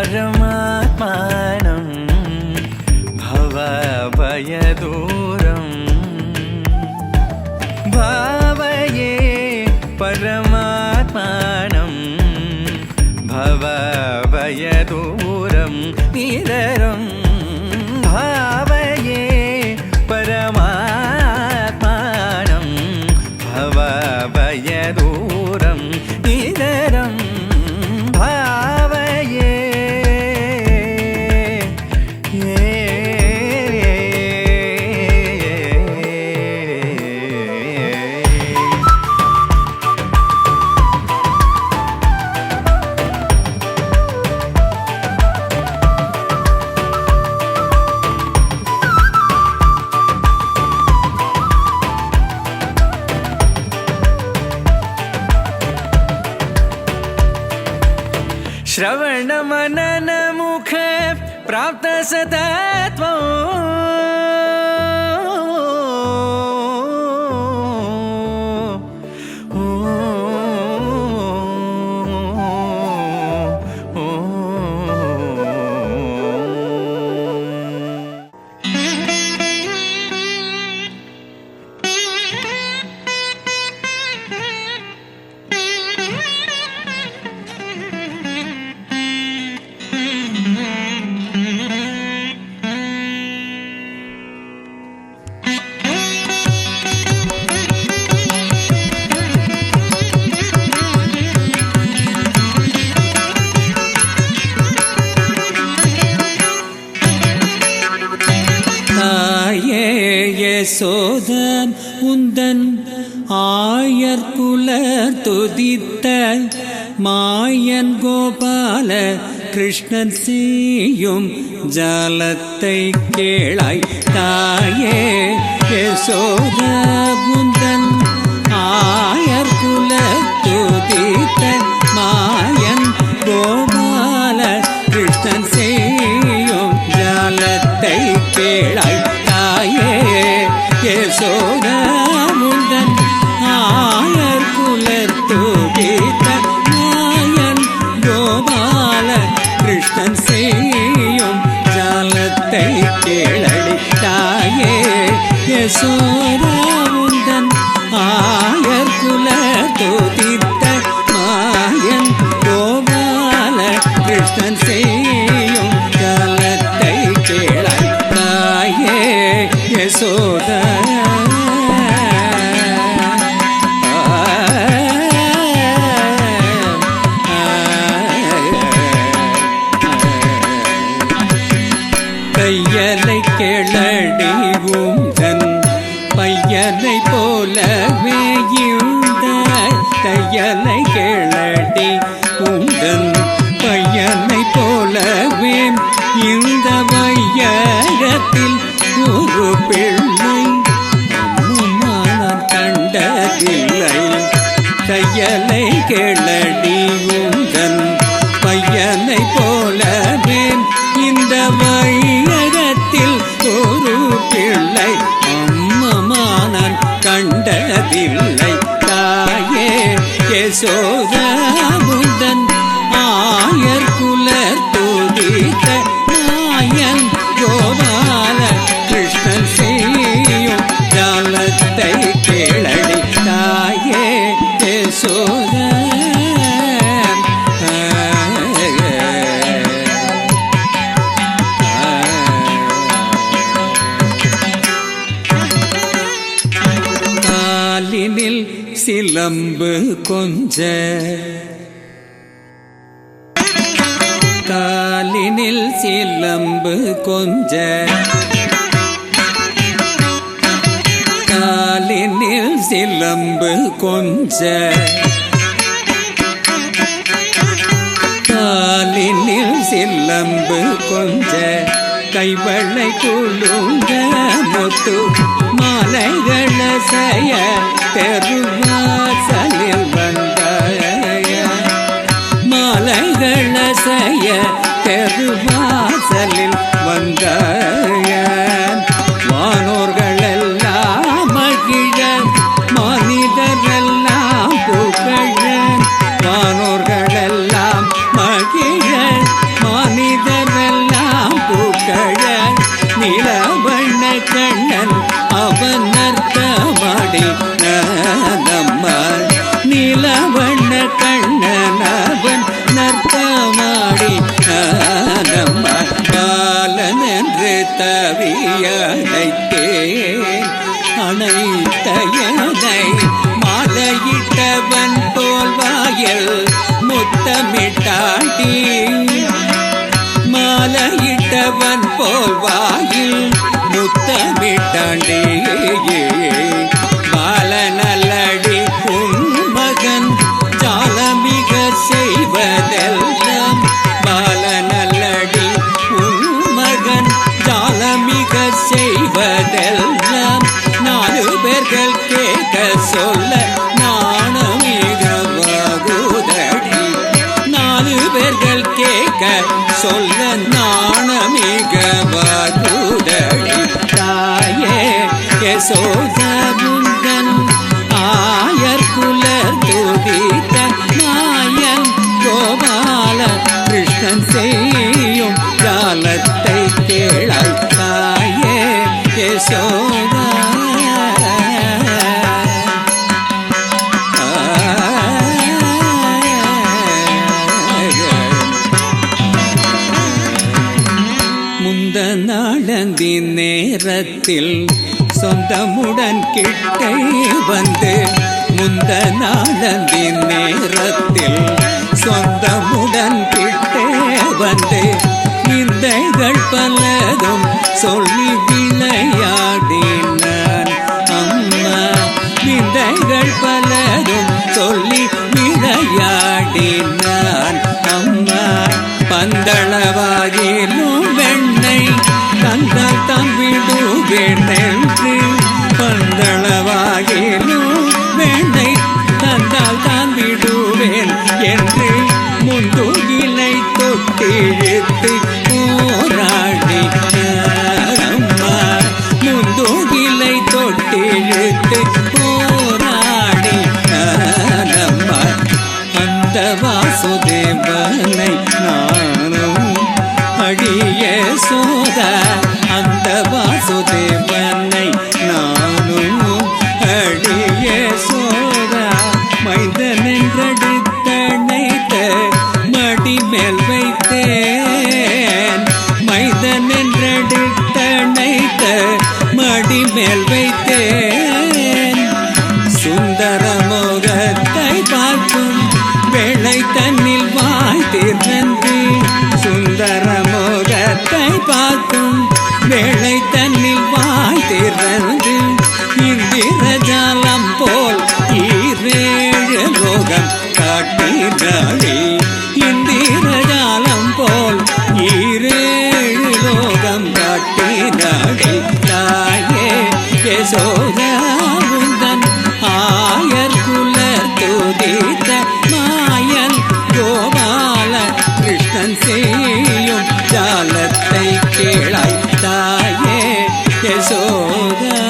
परमात्मानं भवभयदूरं भावये परमात्मानं भवभयदूरं निररं भावये परमात्मानं भवभयदूरं निररं भावये श्रवण मनन मुख प्राप्त सतत्वं யசோதன் உந்தன் ஆயர்குல துதித்த மாயன் கோபால கிருஷ்ணன் செய்யும் ஜாலத்தை கேளாய் தாயே யசோத உந்தன் ஆயர்குல துதித்த மாயன் கோபால கிருஷ்ணன் செய்யும் ஜாலத்தை கேளாய் யசோத முந்தன் ஆயர் குலர் துதித்த மாயன் கோபால கிருஷ்ணன் செய்யும் ஜாலத்தை கேளடி தாயே யசோத முந்தன் ஆயர் குலர் துதித்த மாயன் கோபால கிருஷ்ணன் செய்யும் ஜாலத்தை கேளாய் தாயே யசோத கையலை கேளடி உந்தன் பையனை போலவே இந்த கையலை கேளடி உந்தன் பையனை போலவே இந்த வையகத்தில் ஒரு பிள்ளை அம்மான் கண்டதில்லை கையலை கேளடி உந்தன் பையனை போலவே இந்த வையகத்தில் ஒரு பிள்ளை அம்மான் கண்டதில்லை தாயே யசோத முந்தன் ஆயர் குலர் துதித்த மாயன் கோபால கிருஷ்ணன் செய்யும் ஜாலத்தை கேளடி தாயே யசோத காலினில் சிலம்பு கொஞ்ச காலினில் சிலம்பு கொஞ்ச காலினில் சிலம்பு கொஞ்ச காலினில் சிலம்பு கொஞ்ச கைவளை குழுங்க முத்து மாலைகள செய்ய பெருவாசலில் வந்தாய மாலைகள செய்ய பெருவாசலில் வந்தாய வானோர்களெல்லாம் மகிழ மனிதரெல்லாம் புகழ வானோர்களெல்லாம் மகிழ வேலவன் போல் வாயில் முத்தமிட்டாண்டே பால நல்லடி உன் மகன் ஜாலமிக செய்வதெல்லாம் பால நல்லடி உன் மகன் ஜாலமிக செய்வதெல்லாம் 4 பேர்கள் கேட்க சொல்ல நாணமிக வகுதடி 4 பேர்கள் கேட்க சொல்ல நாணமிக வகுதடி தாயே யசோதமுந்தன் ஆயர் குலர் துதித்த நாயன் கோபால கிருஷ்ணன் செய்யும் ஜாலத்தை கேளாய் தாயே யசோதா முந்த நாளந்தி நேரத்தில் சொந்தமுடன் கிட்டே வந்து முந்த நாளந்தி நேரத்தில் சொந்தமுடன் கிட்டே வந்து நிந்தைகள் பலதும் சொல்லி விளையாடினான் அம்மா நிந்தைகள் பலதும் சொல்லி விளையாடினான் அம்மா பந்தளவாகிலும் வெண்ணை தந்தால் தான் விடுவேன் என்று பந்தளவாகிலும் வெண்ணை தந்தால் தான் விடுவேன் என்று முந்துகிலை தொட்டிழுத்து போராடி அம்மா முந்துகிலை தொட்டிழுத்து போராடி அம்மா அந்த வாசுதேவனை நானும் அடிய சோத அந்த வாசுதேவனை நானும் அடிய சோத மைந்தன் என்றெடுத்தணைத்த மடி மேல் வைத்தேன் மைந்தன் என்றெடுத்தணைத்த மடி மேல் வைத்தேன் சுந்தர மோகத்தை பார்க்கும் வேளை தன்னில் வாழ்த்திருந்து சுந்தர மோகத்தை பார்க்கும் வேளை தன்னில் வாழ்த்திருந்து இந்திரஜாலம் போல் 7 லோகம் காட்டினாளே இந்திரஜாலம் போல் 7 லோகம் காட்டினாளே தாயே யசோதாவுந்தன் ஆயர் குலர் துதித்த மாயன் கோபால கிருஷ்ணன் செய்யும் ஜாலத்தை கேளாய் தாயே யசோதா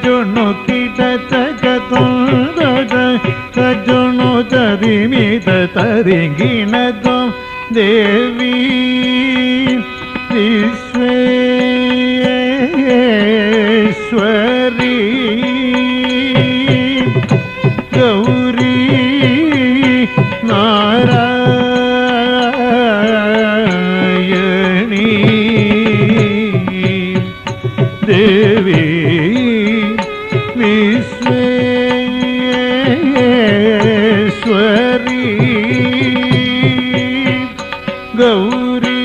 ಕಜುಣು ಕಿಟತ ಕತುಂದದ ಕಜುಣು ತರಿಮಿತ ತರಿಂಗಿಣದು ದೇವಿ ವಿಶ್ವೇಶ್ವರಿ ಗೌರಿ ನಾರಾಯಣಿ ದೇವಿ ವಿಶ್ವೇಶ್ವರಿ ಗೌರಿ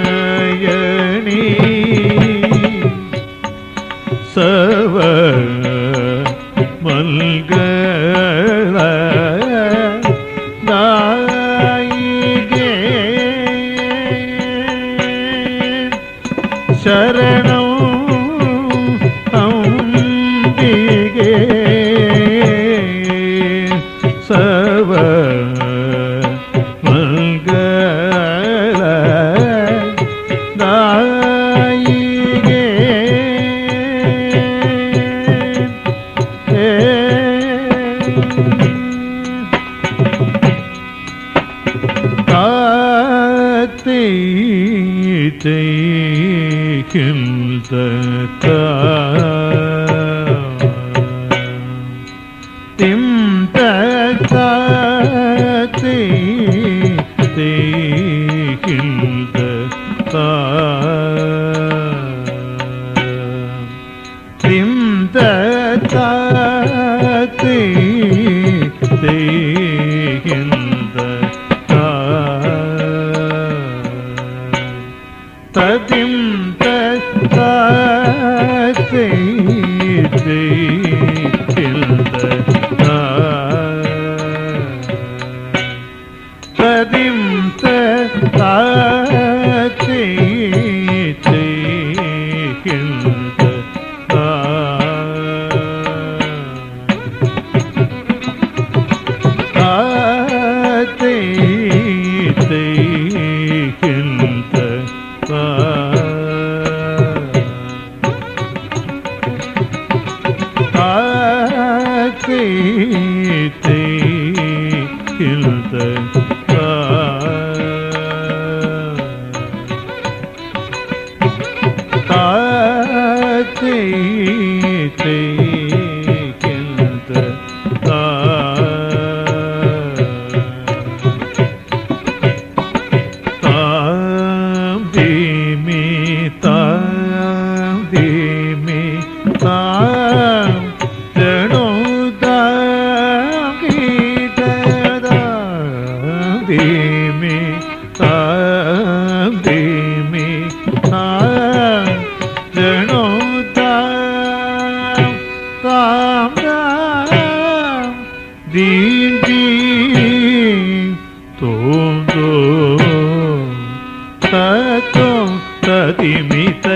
ನಾರಾಯಣಿ ಸವ ಮಲ್ಗಳ ದಾಯಿಗೆ ಶರಣಂ ಅಂಬಿಗೆ ಸವ ಮಂಗಳ ದಾಯಿಗೆ ಕಾತಿ ತಿಂತ ಕಾತಿ ತಿಂತ ಕಾತಿ ತದಿಂ ತಾತೆ ತದಿಂ ತಾತೆ ತದಿಮಿತ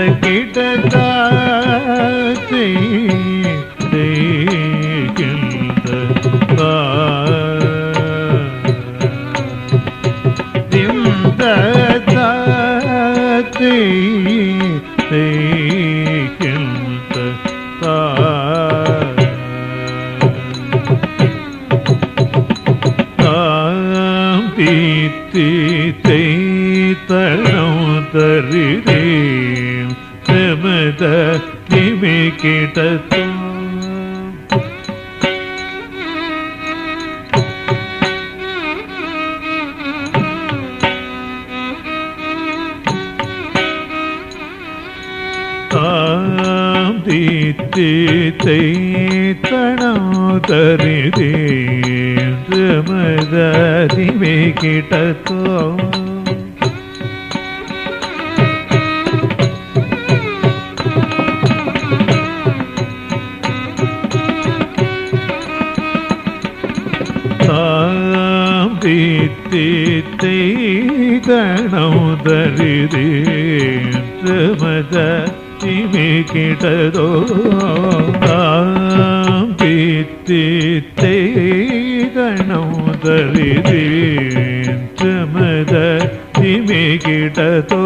ಕಿಟತ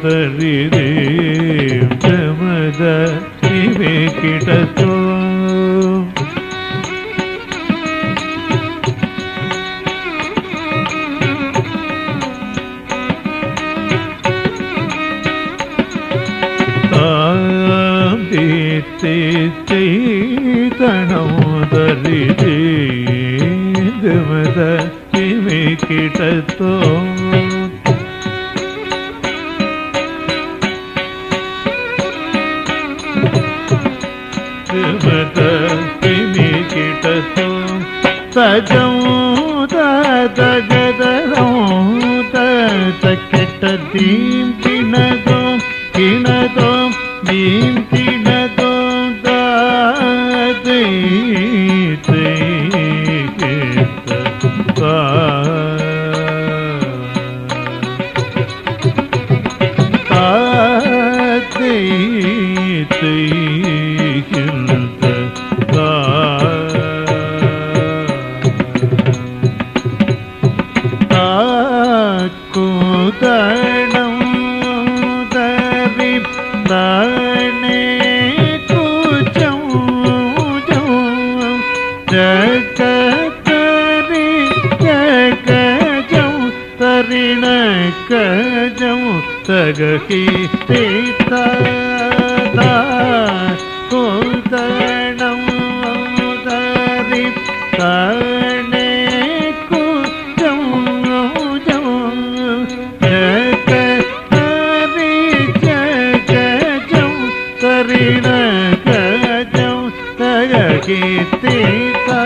ತರಿ ರೇ ಗಮದ ಇವೆ ಕಿಟತೋ ಚೈತನೋದರಿ ಗಮದ ಇವೆ ಕಿಟತೋ ಗಮದ ಇವೆ ಕಿಟತೋ ತಜಂ ತಗದರೋ ತಕ್ಕೆಟ್ಟ ದೀಂ ಕಿಣದೋ ಕಿಣದೋ ದೀಂ ಕಿಣದೋ ತಗಕಿ ತೀತಾ ಕುದಣಂ ದಾರಿ ತಾಣೆ ಕುಜಂ ಜಂ ಜಗ ಹರಿ ಜಗ ಜಂ ತರಿಣ ಗಜಂ ತಗಕಿ ತೀತಾ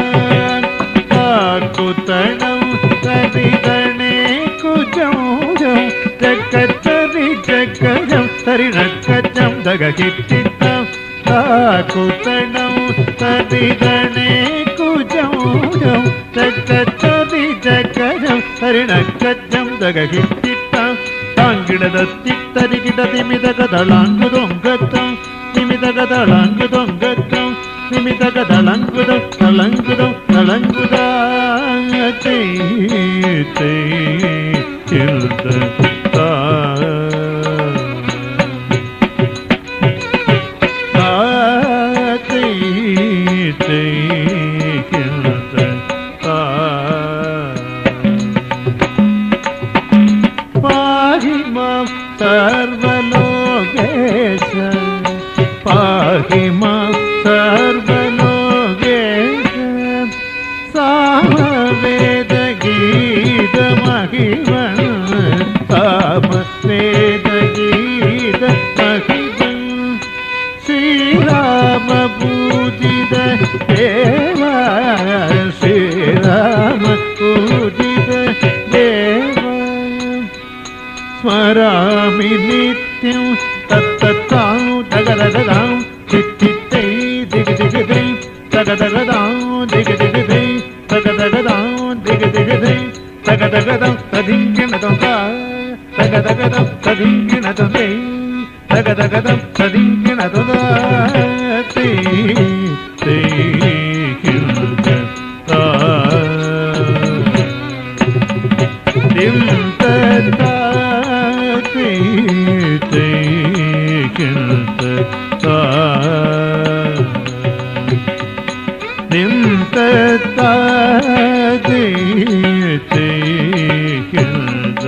ಕುತಣಂ ತರಿಗಣೆ ಕುಜಂ ಜಂ ಜಗತ್ತರಿ ಜಗಜಂ ತರಿಣಕ್ಕಜಂ ದಗಹಿಟ್ಟಿತ್ತಂ ಕುತಣಂ ತರಿಗಣೆ ಕುಜಂ ಜಂ ಜಗತ್ತರಿ ಜಗಜಂ ತರಿಣಕ್ಕಜಂ ದಗಹಿಟ್ಟಿತ್ತಂ ತಾಂಗಿಡದ ತಿತ್ತರಿಗಿಡ ನಿಮಿದಗದಳಾಂಗುದೊಂಗತ್ತಂ ನಿಮಿದಗದಳಾಂಗುದೊಂಗತ್ತಂ ನಿಮಿದಗದಳಂಗುದಂ ತಳಂಗುದಂ ತಳಂಗುದ ಚಿಲ್ದ ಪಾಹಿ ಮಾಂ ಸರ್ವಲೋಕೇಶ ಪಾಹಿ ಮಾಂ ಸರ್ವಲೋಕೇಶ ಸಾಮವೇದ ಗೀತ ಮಹಿಮಣ ಸಾಮವೇದ ಗೀತ ಮಹಿಮಣ ಶ್ರೀರಾಮ ಪೂಜಿತ ದೇವ ಶ್ರೀರಾಮ ಪೂಜಿತ ದೇವ ಸ್ಮರಾಮಿ ನಿತ್ಯಂ ತತ್ತತ್ತಾಂ ದಗದಗದಾಂ ಚಿತ್ತಿತ್ತೈ ದಿಗದಿಗದೈ ದಗದಗದಾಂ ದಿಗದಿಗದೈ ದಗದಗದಾಂ ದಿಗದಿಗದೈ ದಗದಗದಂ ತದಿಂಗಿಣದಂ ದಗದಗದಂ ತದಿಂಗಿಣದಂ ದಗದಗದಂ ತದಿಂಗಿಣದಂ ತೈ ತೈ ಕಿಂದ ದಿಂ ತತ್ತ ತೈ ತೈ ಕಿಂದ ದಿಂ ತತ್ತ ತೈ ತೈ ಕಿಂದ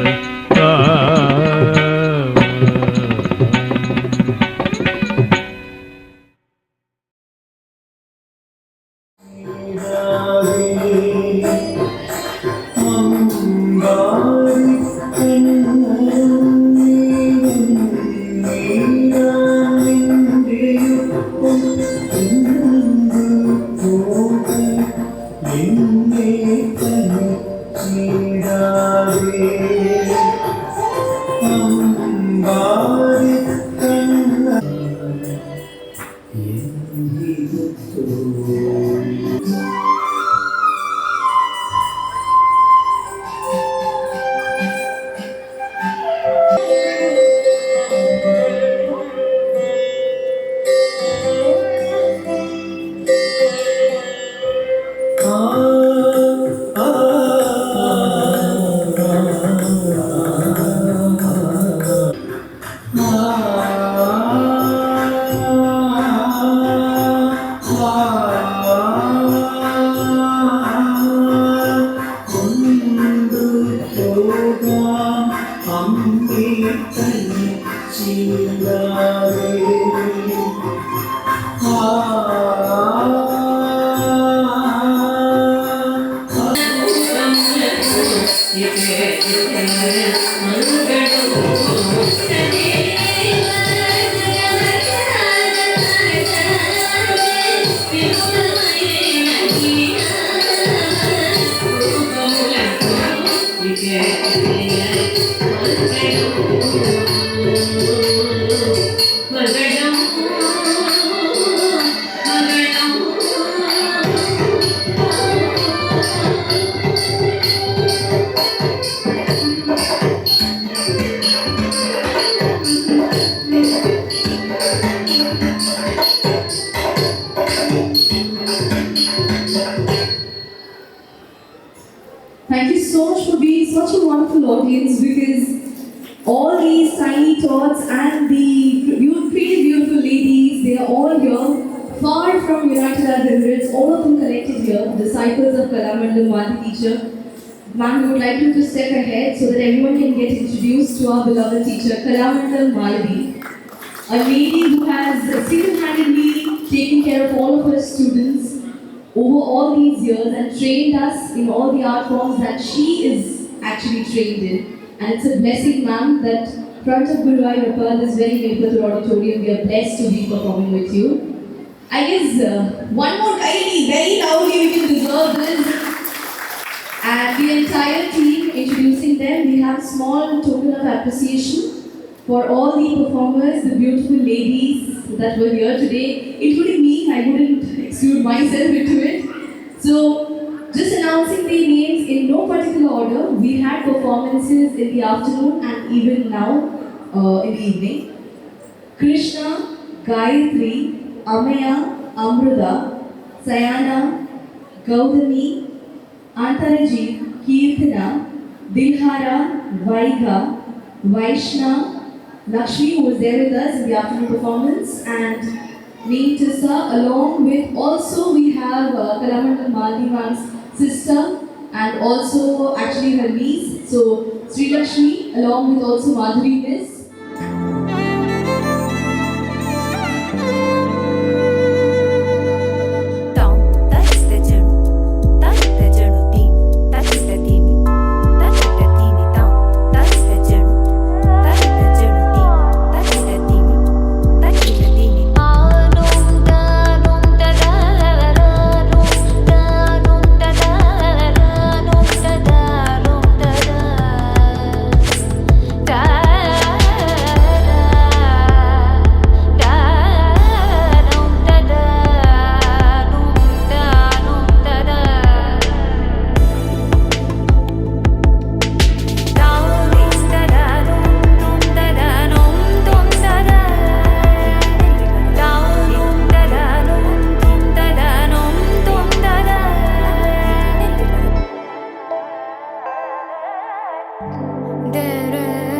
Thank you so much for being such a wonderful audience, because all these tiny tots and the pretty beautiful ladies, they are all here, far from United Arab Emirates, all of them collected here, disciples of Kalamandalam Mali teacher. Ma'am, we would like you to step ahead so that everyone can get introduced to our beloved teacher, Kalamandalam Malvi, a lady who has single-handedly taken care of all of her students over all these years and trained us in all the art forms that she is actually trained in. And it's a blessing, ma'am, that front of Guruvayurappa, this very Nilpathur auditorium, we are blessed to be performing with you. I guess one more kindly, very loudly, we can deserve this. And the entire team, introducing them, we have a small token of appreciation for all the performers, the beautiful ladies that were here today, including me. I wouldn't exclude myself into it. So, just announcing their names in no particular order. We had performances in the afternoon and even now in the evening. Krishna, Gayatri, Amaya, Amruta, Sayana, Gaudami, Antaraji, Kirtana, Dilhara, Vaiga, Vaishna, Lakshmi, who was there with us in the afternoon performance, and me, Tissa, along with also we have Kalamandalam Malvi ma'am's sister and also actually her niece. So Sri Lakshmi along with also Madhuri Miss. da da